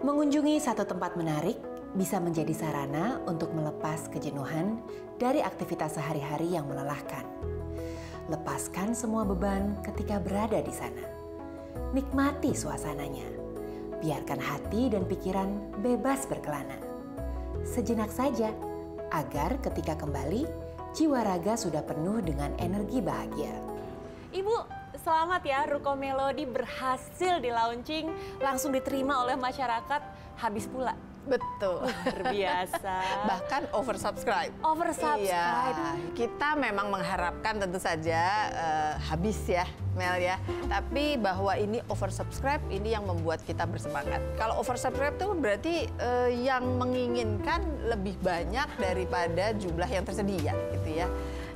Mengunjungi satu tempat menarik bisa menjadi sarana untuk melepas kejenuhan dari aktivitas sehari-hari yang melelahkan. Lepaskan semua beban ketika berada di sana. Nikmati suasananya. Biarkan hati dan pikiran bebas berkelana. Sejenak saja, agar ketika kembali, jiwa raga sudah penuh dengan energi bahagia. Ibu, selamat ya, Ruko Melody berhasil di-launching, langsung diterima oleh masyarakat, habis pula. Betul. Luar biasa. Bahkan oversubscribe. Oversubscribe. Iya, kita memang mengharapkan tentu saja habis ya, Mel ya. Tapi bahwa ini oversubscribe, ini yang membuat kita bersemangat. Kalau oversubscribe itu berarti yang menginginkan lebih banyak daripada jumlah yang tersedia gitu ya.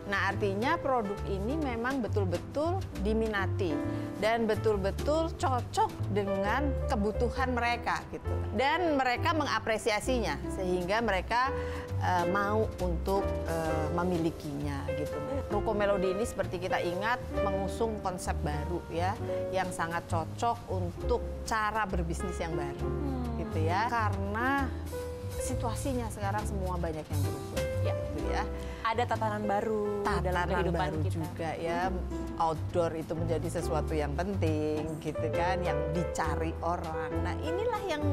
Nah, artinya produk ini memang betul-betul diminati dan betul-betul cocok dengan kebutuhan mereka gitu. Dan mereka mengapresiasinya sehingga mereka mau untuk memilikinya gitu. Ruko Melody ini seperti kita ingat mengusung konsep baru ya, yang sangat cocok untuk cara berbisnis yang baru gitu ya. Karena situasinya sekarang semua banyak yang berubah ya, gitu ya. Ada tatanan baru dalam kehidupan baru kita juga ya. Outdoor itu menjadi sesuatu yang penting gitu kan, yang dicari orang. Nah, inilah yang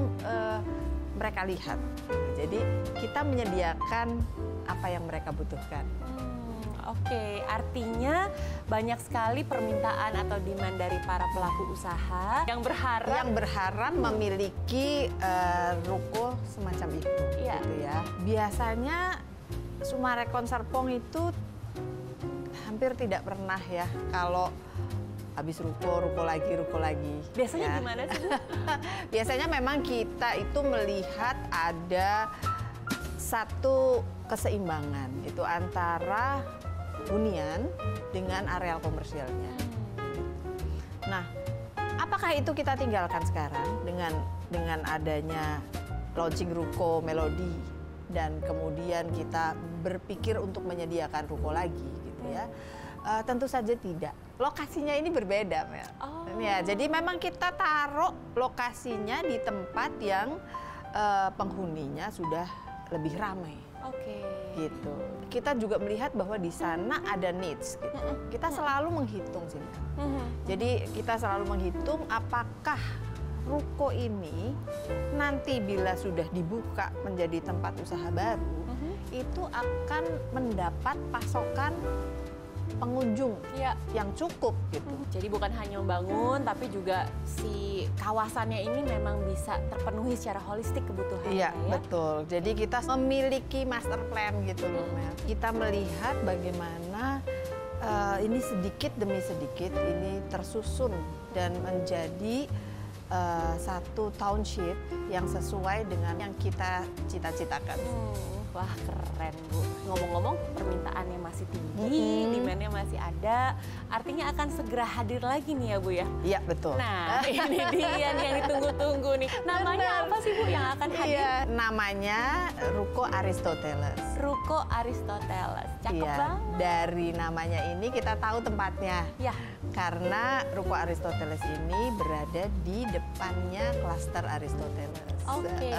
mereka lihat. Jadi kita menyediakan apa yang mereka butuhkan. Oke, artinya banyak sekali permintaan atau demand dari para pelaku usaha yang berharap memiliki ruko semacam itu, gitu ya. Biasanya Sumarekon Serpong itu hampir tidak pernah ya kalau habis ruko lagi. Biasanya ya. gimana sih? Biasanya memang kita itu melihat ada satu keseimbangan gitu antara hunian dengan areal komersialnya. Nah, apakah itu kita tinggalkan sekarang dengan adanya launching Ruko Melody dan kemudian kita berpikir untuk menyediakan ruko lagi gitu ya? Tentu saja tidak. Lokasinya ini berbeda, Mel. Ya, jadi memang kita taruh lokasinya di tempat yang penghuninya sudah lebih ramai. Oke. Gitu. Kita juga melihat bahwa di sana ada needs. Gitu. Kita selalu menghitung sih. Jadi kita selalu menghitung apakah ruko ini nanti bila sudah dibuka menjadi tempat usaha baru, itu akan mendapat pasokan pengunjung yang cukup gitu. Jadi bukan hanya membangun, tapi juga si kawasannya ini memang bisa terpenuhi secara holistik kebutuhannya. Iya, betul. Jadi kita memiliki master plan gitu loh, Mel. Kita melihat bagaimana ini sedikit demi sedikit ini tersusun dan menjadi satu township yang sesuai dengan yang kita cita-citakan. Wah, keren Bu. Ngomong-ngomong, permintaannya masih tinggi, demand-nya masih ada, artinya akan segera hadir lagi nih ya Bu ya? Iya, betul. Nah, ini dia nih yang ditunggu-tunggu nih. Namanya apa sih Bu yang akan hadir? Iya, namanya Ruko Aristoteles. Ruko Aristoteles, cakep banget. Dari namanya ini kita tahu tempatnya. Ya. Karena Ruko Aristoteles ini berada di depannya klaster Aristoteles. Oke.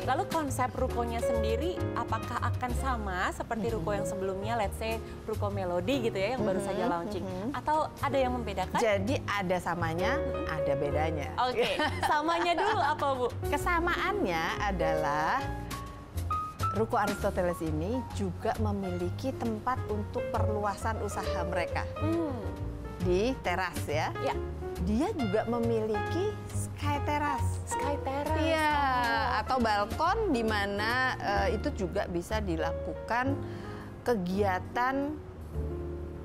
Lalu konsep rukonya sendiri apakah akan sama seperti ruko yang sebelumnya, let's say Ruko Melody gitu ya, yang baru saja launching, atau ada yang membedakan? Jadi ada samanya, ada bedanya. Oke. Samanya dulu apa Bu? Kesamaannya adalah Ruko Aristoteles ini juga memiliki tempat untuk perluasan usaha mereka. Di teras ya. Ya. Dia juga memiliki sky terrace. Sky terrace. Iya, atau balkon di mana itu juga bisa dilakukan kegiatan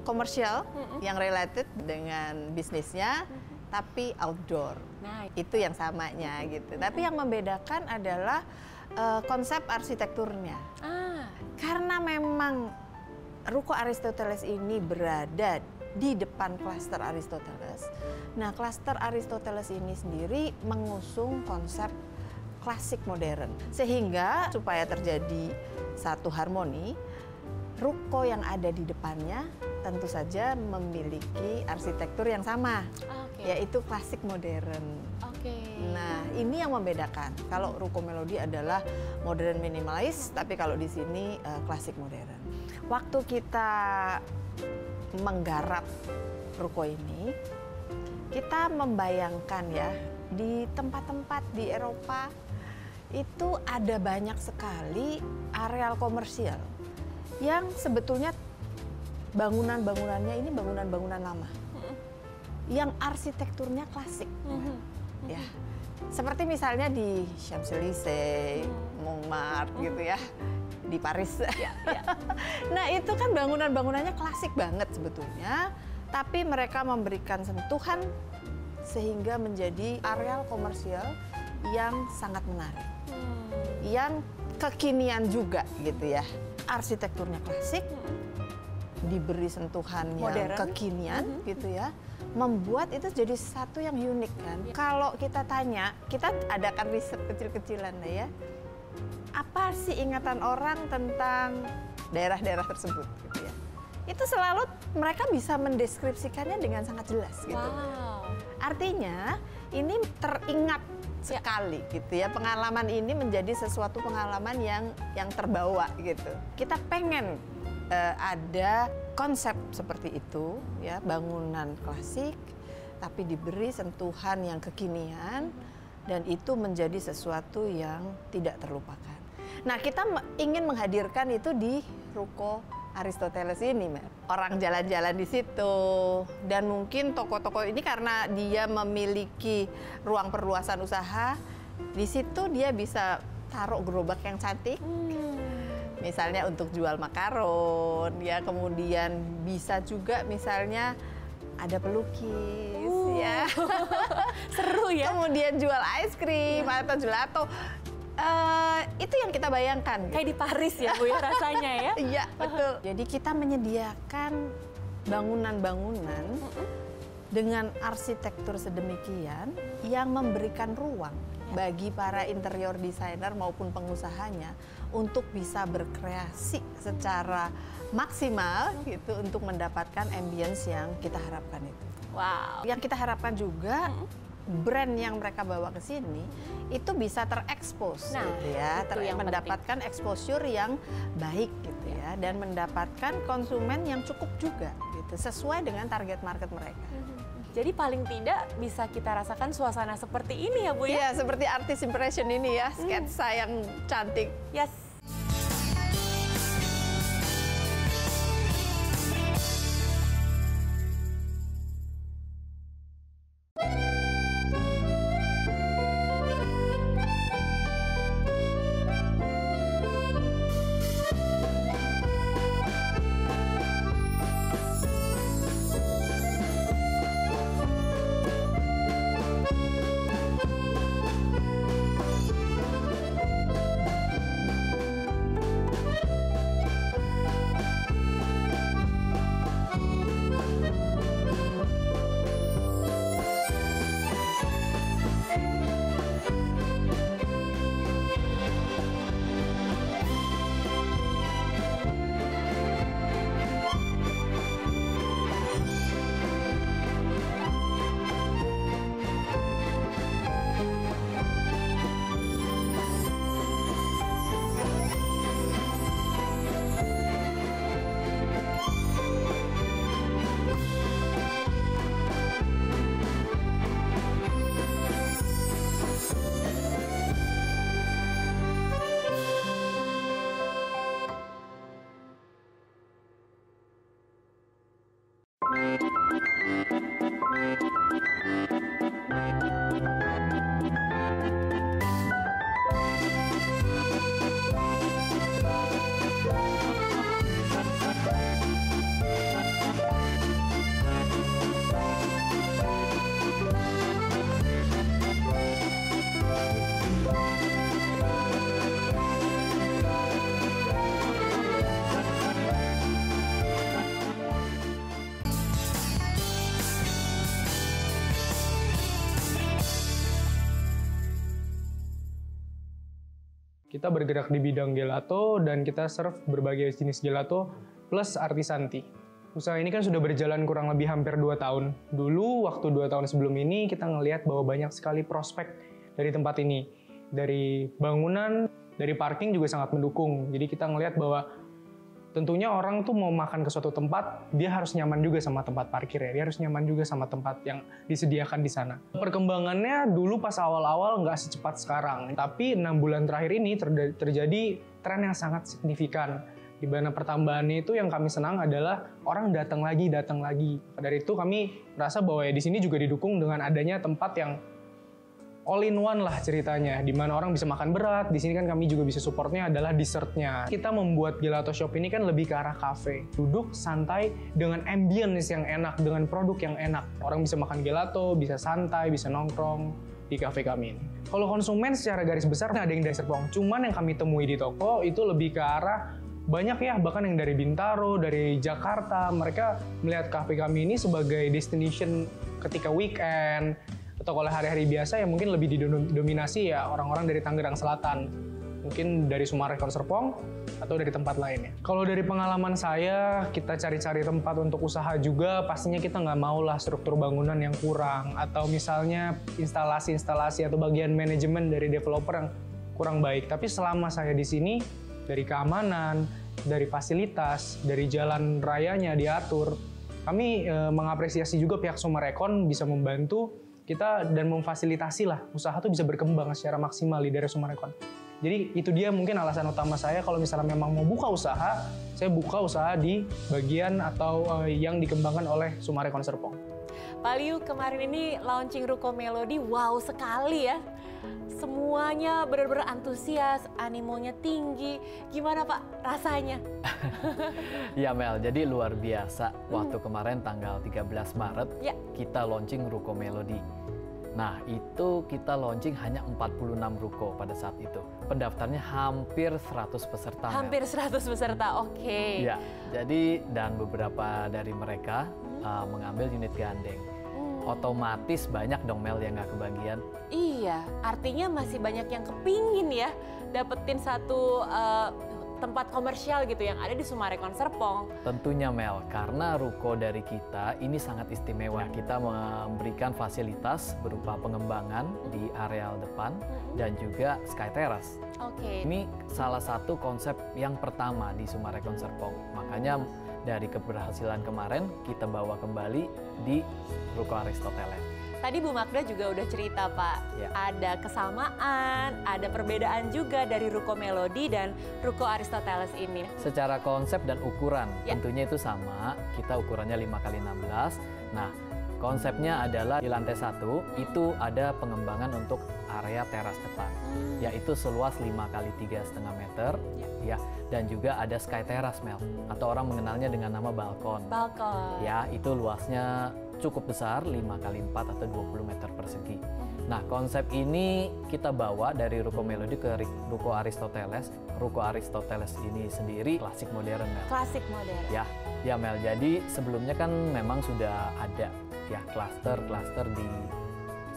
komersial yang related dengan bisnisnya, tapi outdoor. Nah, itu yang samanya gitu. Tapi yang membedakan adalah konsep arsitekturnya. Karena memang Ruko Aristoteles ini berada di depan klaster Aristoteles. Nah, klaster Aristoteles ini sendiri mengusung konsep klasik modern. Sehingga supaya terjadi satu harmoni, ruko yang ada di depannya tentu saja memiliki arsitektur yang sama, yaitu klasik modern. Nah, ini yang membedakan. Kalau Ruko Melody adalah modern minimalis, tapi kalau di sini klasik modern. Waktu kita menggarap ruko ini, kita membayangkan ya, di tempat-tempat di Eropa itu ada banyak sekali areal komersial yang sebetulnya bangunan-bangunannya ini bangunan-bangunan lama, yang arsitekturnya klasik. Ya, seperti misalnya di Champs-Élysées, Montmartre gitu ya, di Paris. Nah, itu kan bangunan-bangunannya klasik banget sebetulnya, tapi mereka memberikan sentuhan sehingga menjadi areal komersial yang sangat menarik, yang kekinian juga gitu ya. Arsitekturnya klasik, diberi sentuhan yang kekinian gitu ya, membuat itu jadi sesuatu yang unik kan. Kalau kita tanya, kita adakan riset kecil-kecilan ya, apa sih ingatan orang tentang daerah-daerah tersebut gitu ya. Itu selalu mereka bisa mendeskripsikannya dengan sangat jelas gitu. Artinya ini teringat sekali gitu ya. Pengalaman ini menjadi sesuatu pengalaman yang terbawa gitu. Kita pengen ada konsep seperti itu ya, bangunan klasik tapi diberi sentuhan yang kekinian, dan itu menjadi sesuatu yang tidak terlupakan. Nah, kita ingin menghadirkan itu di Ruko Aristoteles ini, orang jalan-jalan di situ, dan mungkin toko-toko ini karena dia memiliki ruang perluasan usaha, di situ dia bisa taruh gerobak yang cantik, misalnya untuk jual makaron, ya, kemudian bisa juga misalnya ada pelukis, ya, seru ya. Kemudian jual es krim atau gelato. Itu yang kita bayangkan. Kayak di Paris ya Bu ya rasanya ya. Iya, betul. Jadi kita menyediakan bangunan-bangunan dengan arsitektur sedemikian yang memberikan ruang bagi para interior designer maupun pengusahanya untuk bisa berkreasi secara maksimal gitu untuk mendapatkan ambience yang kita harapkan itu. Wow. Yang kita harapkan juga brand yang mereka bawa ke sini itu bisa terekspos, gitu ya, mendapatkan exposure yang baik gitu ya, dan mendapatkan konsumen yang cukup juga gitu, sesuai dengan target market mereka. Jadi paling tidak bisa kita rasakan suasana seperti ini ya Bu ya? Iya, seperti artis impression ini ya, sketsa yang cantik. Yes. Kita bergerak di bidang gelato dan kita serve berbagai jenis gelato plus artisanti. Usaha ini kan sudah berjalan kurang lebih hampir 2 tahun. Dulu waktu 2 tahun sebelum ini kita ngelihat bahwa banyak sekali prospek dari tempat ini. Dari bangunan, dari parking juga sangat mendukung. Jadi kita ngelihat bahwa tentunya orang tuh mau makan ke suatu tempat, dia harus nyaman juga sama tempat parkir ya. Dia harus nyaman juga sama tempat yang disediakan di sana. Perkembangannya dulu pas awal-awal nggak secepat sekarang. Tapi 6 bulan terakhir ini terjadi tren yang sangat signifikan. Di mana pertambahannya itu yang kami senang adalah orang datang lagi. Dari itu kami merasa bahwa ya di sini juga didukung dengan adanya tempat yang all in one lah ceritanya, di mana orang bisa makan berat. Di sini kan kami juga bisa supportnya adalah dessertnya. Kita membuat gelato shop ini kan lebih ke arah cafe, duduk santai dengan ambience yang enak, dengan produk yang enak. Orang bisa makan gelato, bisa santai, bisa nongkrong di cafe kami ini. Kalau konsumen secara garis besar ada yang dari Serpong, cuman yang kami temui di toko itu lebih ke arah banyak ya, bahkan yang dari Bintaro, dari Jakarta. Mereka melihat cafe kami ini sebagai destination ketika weekend, atau kalau hari-hari biasa ya mungkin lebih didominasi ya orang-orang dari Tangerang Selatan. Mungkin dari Sumarekon Serpong atau dari tempat lainnya. Kalau dari pengalaman saya, kita cari-cari tempat untuk usaha juga, pastinya kita nggak mau lah struktur bangunan yang kurang, atau misalnya instalasi-instalasi atau bagian manajemen dari developer yang kurang baik. Tapi selama saya di sini, dari keamanan, dari fasilitas, dari jalan rayanya diatur, kami mengapresiasi juga pihak Sumarekon bisa membantu kita dan memfasilitasi lah usaha tuh bisa berkembang secara maksimal di daerah Sumarekon. Jadi itu dia mungkin alasan utama saya kalau misalnya memang mau buka usaha, saya buka usaha di bagian atau yang dikembangkan oleh Sumarekon Serpong. Pak Liu, kemarin ini launching Ruko Melody, wow sekali ya. Semuanya benar-benar antusias, animonya tinggi. Gimana Pak rasanya? Ya Mel, jadi luar biasa. Waktu kemarin tanggal 13 Maret, ya, kita launching Ruko Melody. Nah, itu kita launching hanya 46 ruko pada saat itu. Pendaftarnya hampir 100 peserta. Hampir 100 peserta, oke. Ya, jadi dan beberapa dari mereka mengambil unit gandeng. Otomatis banyak dong Mel yang nggak kebagian. Iya, artinya masih banyak yang kepingin ya dapetin satu tempat komersial gitu yang ada di Sumarekon Serpong. Tentunya Mel, karena ruko dari kita ini sangat istimewa. Kita memberikan fasilitas berupa pengembangan di areal depan dan juga Sky Terrace. Oke. Ini salah satu konsep yang pertama di Sumarekon Serpong. Makanya dari keberhasilan kemarin kita bawa kembali di Ruko Aristoteles. Tadi Bu Magda juga udah cerita Pak, ya, ada kesamaan, ada perbedaan juga dari Ruko Melody dan Ruko Aristoteles ini. Secara konsep dan ukuran tentunya itu sama, kita ukurannya 5x16. Nah, konsepnya adalah di lantai 1 itu ada pengembangan untuk area teras depan, yaitu seluas 5x3,5 meter, ya, dan juga ada Sky Terrace Mel, atau orang mengenalnya dengan nama balkon. Balkon. Ya, itu luasnya cukup besar, 5x4 atau 20 meter persegi. Nah, konsep ini kita bawa dari Ruko Melody ke Ruko Aristoteles. Ruko Aristoteles ini sendiri klasik modern Mel. Klasik modern. Ya Mel, jadi sebelumnya kan memang sudah ada ya klaster di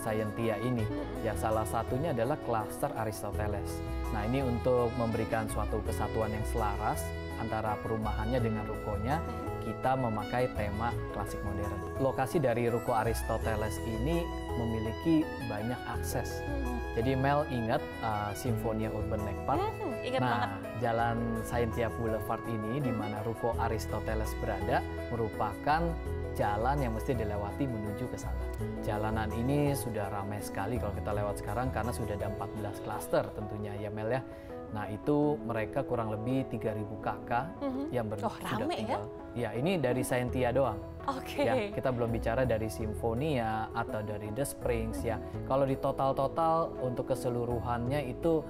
Scientia ini. Ya, salah satunya adalah klaster Aristoteles. Nah, ini untuk memberikan suatu kesatuan yang selaras antara perumahannya dengan rukonya, kita memakai tema klasik modern. Lokasi dari Ruko Aristoteles ini memiliki banyak akses. Jadi Mel ingat Simfonia Urban Lake Park? Ingat banget. Jalan Scientia Boulevard ini di mana Ruko Aristoteles berada merupakan jalan yang mesti dilewati menuju ke sana. Jalanan ini sudah ramai sekali kalau kita lewat sekarang karena sudah ada 14 klaster tentunya ya Mel ya. Nah, itu mereka kurang lebih 3.000 kakak yang sudah tinggal. Ya, ini dari Scientia doang. Oke. Ya, kita belum bicara dari Simfonia atau dari The Springs ya. Kalau di total untuk keseluruhannya itu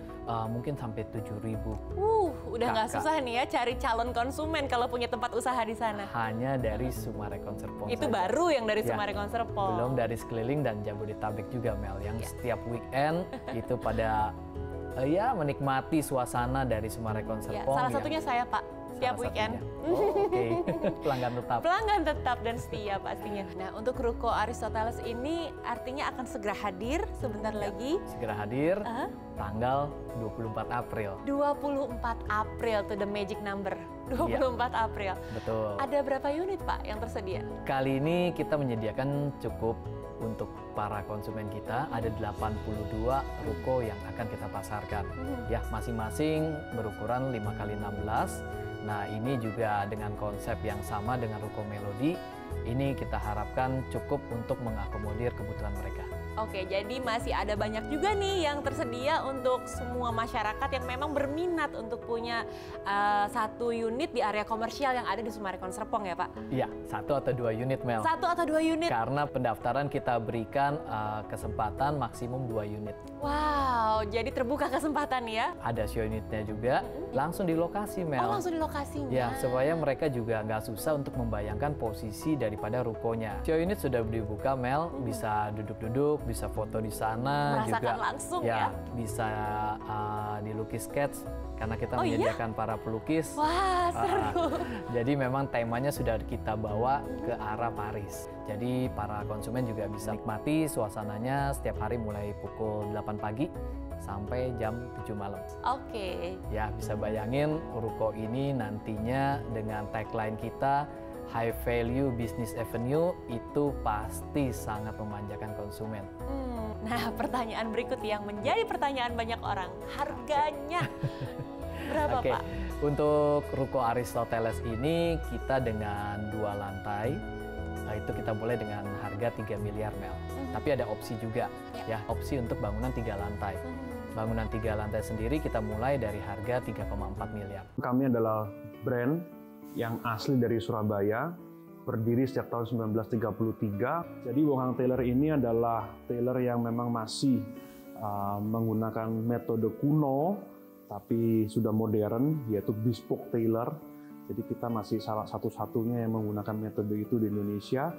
mungkin sampai 7.000. Udah nggak susah nih ya cari calon konsumen kalau punya tempat usaha di sana. Hanya dari Sumarekon Serpong. Itu saja. Baru yang dari Sumarekon Serpong. Belum dari sekeliling dan Jabodetabek juga Mel, yang setiap weekend itu pada ya menikmati suasana dari Sumarekon Serpong. Salah satunya saya Pak. Setiap weekend. Oh, oke. Pelanggan tetap. Pelanggan tetap dan setia pastinya. Nah, untuk Ruko Aristoteles ini artinya akan segera hadir sebentar lagi. Segera hadir tanggal 24 April. 24 April to the magic number. 24 April. Betul. Ada berapa unit, Pak, yang tersedia? Kali ini kita menyediakan cukup untuk para konsumen kita, ada 82 ruko yang akan kita pasarkan. Ya, masing-masing berukuran 5x16. Nah, ini juga dengan konsep yang sama dengan Ruko Melody. Ini kita harapkan cukup untuk mengakomodir kebutuhan mereka. Oke, jadi masih ada banyak juga nih yang tersedia untuk semua masyarakat yang memang berminat untuk punya satu unit di area komersial yang ada di Sumarekon Serpong ya, Pak? Iya, 1 atau 2 unit, Mel. 1 atau 2 unit? Karena pendaftaran kita berikan kesempatan maksimum 2 unit. Wow, jadi terbuka kesempatan ya? Ada show unitnya juga, langsung di lokasi, Mel. Oh, langsung di lokasinya? Ya, supaya mereka juga nggak susah untuk membayangkan posisi daripada rukonya. Show unit sudah dibuka, Mel, bisa duduk-duduk, bisa foto di sana, merasakan juga langsung ya? Bisa dilukis sketch karena kita Oh, menyediakan para pelukis. Wah, seru. Jadi memang temanya sudah kita bawa ke arah Paris. Jadi para konsumen juga bisa nikmati suasananya setiap hari mulai pukul 8 pagi sampai jam 7 malam. Oke. Ya, bisa bayangin ruko ini nantinya dengan tagline kita High Value Business Avenue itu pasti sangat memanjakan konsumen. Nah, pertanyaan berikut yang menjadi pertanyaan banyak orang, harganya berapa, Oke, Pak? untuk Ruko Aristoteles ini kita dengan 2 lantai, itu kita mulai dengan harga 3 miliar, Mel. Tapi ada opsi juga, ya opsi untuk bangunan 3 lantai. Bangunan 3 lantai sendiri kita mulai dari harga 3,4 miliar. Kami adalah brand yang asli dari Surabaya, berdiri sejak tahun 1933. Jadi Wong Hang Tailor ini adalah tailor yang memang masih menggunakan metode kuno, tapi sudah modern, yaitu bespoke tailor. Jadi kita masih salah satu-satunya yang menggunakan metode itu di Indonesia.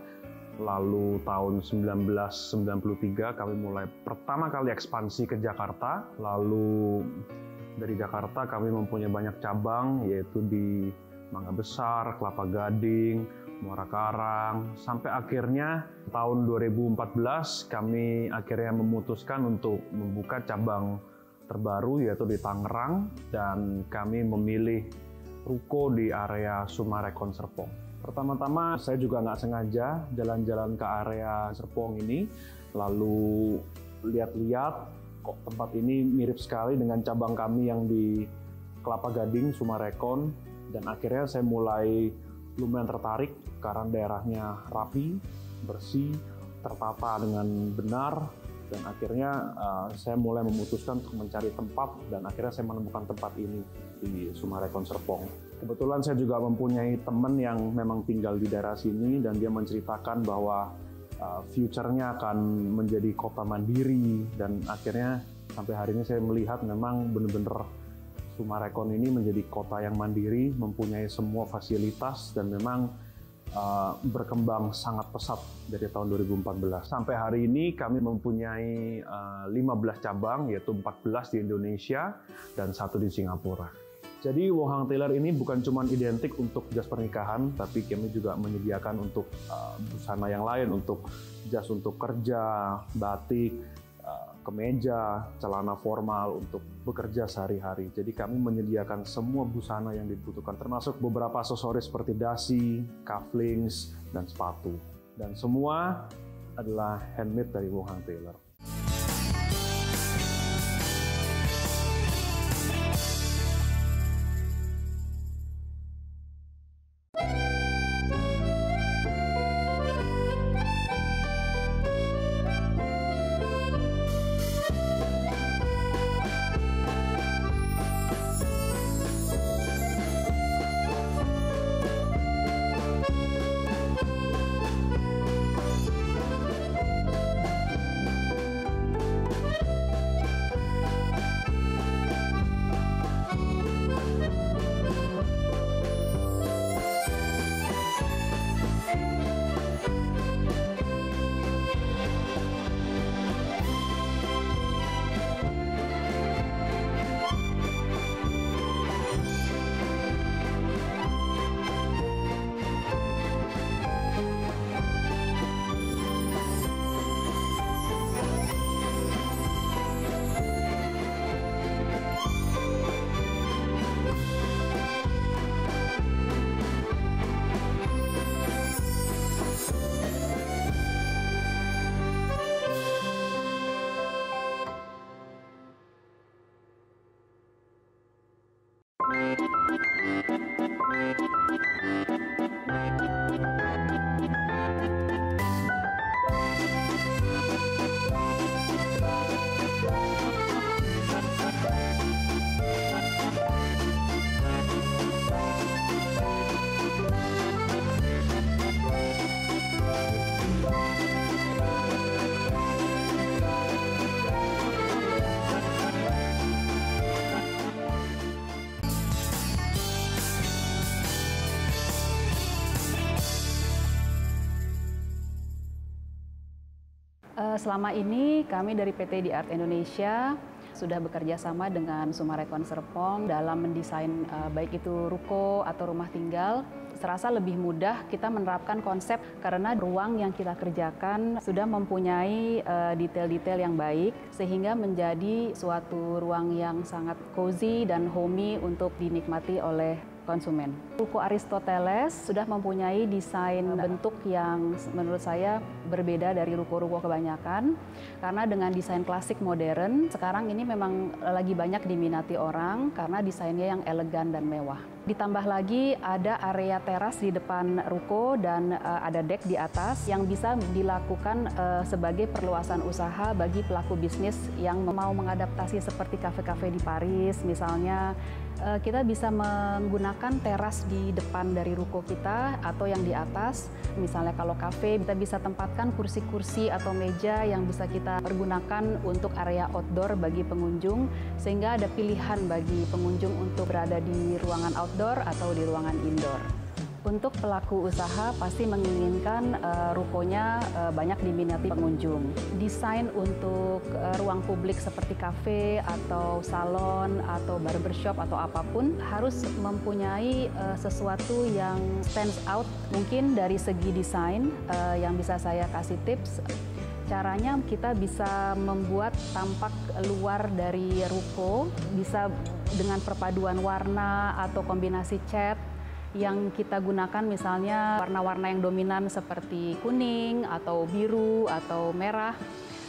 Lalu tahun 1993 kami mulai pertama kali ekspansi ke Jakarta. Lalu dari Jakarta kami mempunyai banyak cabang, yaitu di Mangga Besar, Kelapa Gading, Muara Karang, sampai akhirnya tahun 2014 kami akhirnya memutuskan untuk membuka cabang terbaru yaitu di Tangerang, dan kami memilih ruko di area Sumarekon Serpong. Pertama-tama saya juga nggak sengaja jalan-jalan ke area Serpong ini, lalu lihat-lihat kok tempat ini mirip sekali dengan cabang kami yang di Kelapa Gading, Sumarekon, dan akhirnya saya mulai lumayan tertarik karena daerahnya rapi, bersih, tertata dengan benar, dan akhirnya saya mulai memutuskan untuk mencari tempat, dan akhirnya saya menemukan tempat ini di Sumarekon Serpong. Kebetulan saya juga mempunyai teman yang memang tinggal di daerah sini, dan dia menceritakan bahwa future-nya akan menjadi kota mandiri, dan akhirnya sampai hari ini saya melihat memang benar-benar Sumarekon ini menjadi kota yang mandiri, mempunyai semua fasilitas, dan memang berkembang sangat pesat dari tahun 2014. Sampai hari ini kami mempunyai 15 cabang, yaitu 14 di Indonesia dan 1 di Singapura. Jadi Wong Hang Tailor ini bukan cuma identik untuk jas pernikahan, tapi kami juga menyediakan untuk busana yang lain, untuk jas untuk kerja, batik, kemeja, celana formal untuk bekerja sehari-hari. Jadi kami menyediakan semua busana yang dibutuhkan, termasuk beberapa aksesoris seperti dasi, cufflinks, dan sepatu. Dan semua adalah handmade dari Wong Hang Tailor. Selama ini kami dari PT Di Art Indonesia sudah bekerja sama dengan Sumarekon Serpong dalam mendesain baik itu ruko atau rumah tinggal. Serasa lebih mudah kita menerapkan konsep karena ruang yang kita kerjakan sudah mempunyai detail-detail yang baik sehingga menjadi suatu ruang yang sangat cozy dan homey untuk dinikmati oleh konsumen. Ruko Aristoteles sudah mempunyai desain bentuk yang menurut saya berbeda dari ruko-ruko kebanyakan karena dengan desain klasik modern sekarang ini memang lagi banyak diminati orang karena desainnya yang elegan dan mewah. Ditambah lagi ada area teras di depan ruko dan ada deck di atas yang bisa dilakukan sebagai perluasan usaha bagi pelaku bisnis yang mau mengadaptasi seperti kafe-kafe di Paris misalnya. Kita bisa menggunakan teras di depan dari ruko kita atau yang di atas. Misalnya kalau kafe, kita bisa tempatkan kursi-kursi atau meja yang bisa kita pergunakan untuk area outdoor bagi pengunjung, sehingga ada pilihan bagi pengunjung untuk berada di ruangan outdoor atau di ruangan indoor. Untuk pelaku usaha pasti menginginkan rukonya banyak diminati pengunjung. Desain untuk ruang publik seperti kafe atau salon atau barbershop atau apapun harus mempunyai sesuatu yang stands out. Mungkin dari segi desain yang bisa saya kasih tips, caranya kita bisa membuat tampak luar dari ruko, bisa dengan perpaduan warna atau kombinasi cat yang kita gunakan misalnya warna-warna yang dominan seperti kuning atau biru atau merah.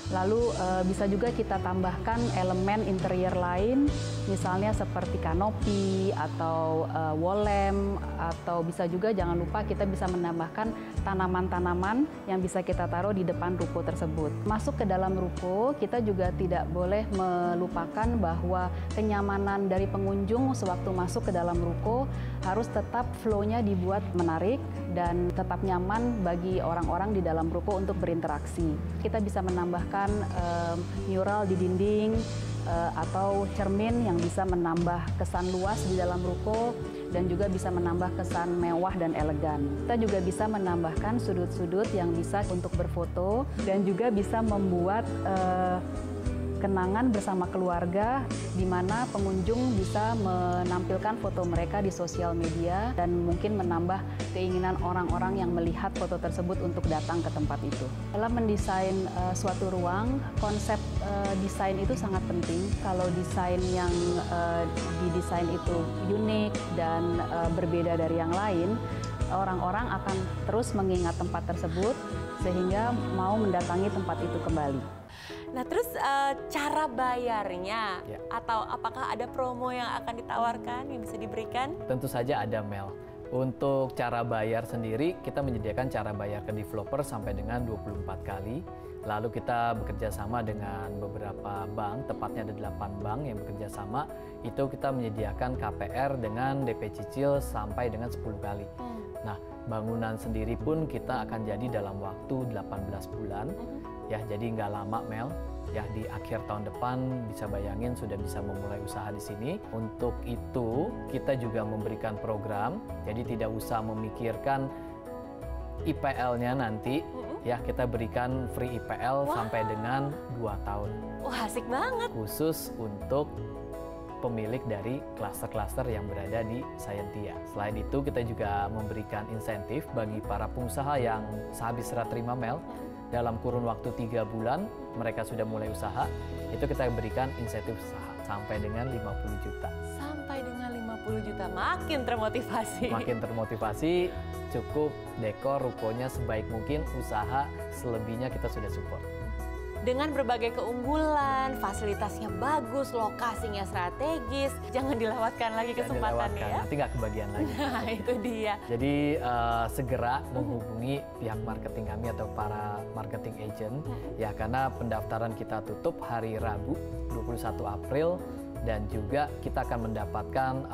Lalu bisa juga kita tambahkan elemen interior lain, misalnya seperti kanopi atau wall lamp, atau bisa juga jangan lupa kita bisa menambahkan tanaman-tanaman yang bisa kita taruh di depan ruko tersebut. Masuk ke dalam ruko, kita juga tidak boleh melupakan bahwa kenyamanan dari pengunjung sewaktu masuk ke dalam ruko harus tetap flow-nya dibuat menarik dan tetap nyaman bagi orang-orang di dalam ruko untuk berinteraksi. Kita bisa menambahkan mural di dinding atau cermin yang bisa menambah kesan luas di dalam ruko dan juga bisa menambah kesan mewah dan elegan. Kita juga bisa menambahkan sudut-sudut yang bisa untuk berfoto dan juga bisa membuat kenangan bersama keluarga di mana pengunjung bisa menampilkan foto mereka di sosial media dan mungkin menambah keinginan orang-orang yang melihat foto tersebut untuk datang ke tempat itu. Dalam mendesain suatu ruang, konsep desain itu sangat penting. Kalau desain yang didesain itu unik dan berbeda dari yang lain, orang-orang akan terus mengingat tempat tersebut sehingga mau mendatangi tempat itu kembali. Nah, terus cara bayarnya atau apakah ada promo yang akan ditawarkan yang bisa diberikan? Tentu saja ada, Mel. Untuk cara bayar sendiri, kita menyediakan cara bayar ke developer sampai dengan 24 kali. Lalu kita bekerja sama dengan beberapa bank, tepatnya ada 8 bank yang bekerja sama. Itu kita menyediakan KPR dengan DP cicil sampai dengan 10 kali. Nah, bangunan sendiri pun kita akan jadi dalam waktu 18 bulan. Ya, jadi nggak lama, Mel. Ya, di akhir tahun depan bisa bayangin sudah bisa memulai usaha di sini. Untuk itu, kita juga memberikan program, jadi tidak usah memikirkan IPL-nya nanti. Ya, kita berikan free IPL sampai dengan 2 tahun. Wah, asik banget. Khusus untuk pemilik dari klaster-klaster yang berada di Scientia. Selain itu, kita juga memberikan insentif bagi para pengusaha yang sehabis serah terima, Mel. Dalam kurun waktu 3 bulan mereka sudah mulai usaha, itu kita berikan insentif usaha sampai dengan 50 juta. Sampai dengan 50 juta, makin termotivasi. Makin termotivasi, cukup dekor rukonya sebaik mungkin, usaha selebihnya kita sudah support. Dengan berbagai keunggulan, fasilitasnya bagus, lokasinya strategis, jangan dilewatkan lagi kesempatannya ya. Nanti nggak kebagian lagi. Nah, itu dia. Jadi segera menghubungi pihak marketing kami atau para marketing agent ya, karena pendaftaran kita tutup hari Rabu 21 April dan juga kita akan mendapatkan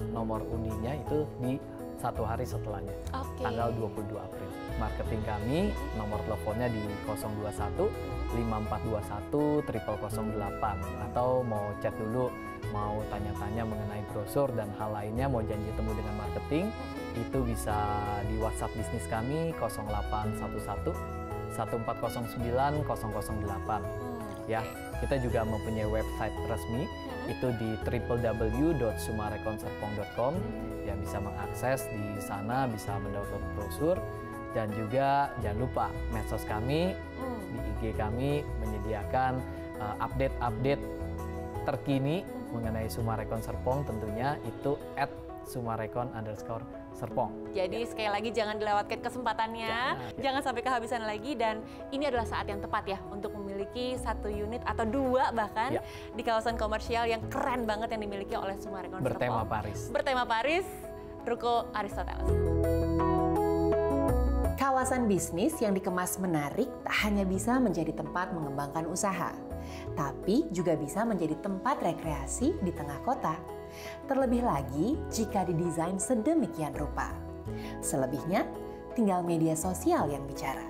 nomor undinya itu di 1 hari setelahnya, tanggal 22 April. Marketing kami, nomor teleponnya di 021 5421 0008 atau mau chat dulu, mau tanya-tanya mengenai brosur dan hal lainnya, mau janji temu dengan marketing, itu bisa di WhatsApp bisnis kami 0811 1409 008. Ya, kita juga mempunyai website resmi itu di www.sumarekonserpong.com. Ya, bisa mengakses di sana, bisa mendownload brosur, dan juga jangan lupa medsos kami di IG kami menyediakan update-update terkini mengenai Sumarekon Serpong, tentunya itu @sumarekon_serpong. Jadi sekali lagi jangan dilewatkan kesempatannya, jangan sampai kehabisan lagi, dan ini adalah saat yang tepat ya untuk memiliki 1 unit atau 2 bahkan di kawasan komersial yang keren banget yang dimiliki oleh Sumarekon Serpong. Bertema Paris. Bertema Paris, Ruko Aristoteles. Kawasan bisnis yang dikemas menarik tak hanya bisa menjadi tempat mengembangkan usaha, tapi juga bisa menjadi tempat rekreasi di tengah kota. Terlebih lagi jika didesain sedemikian rupa. Selebihnya, tinggal media sosial yang bicara.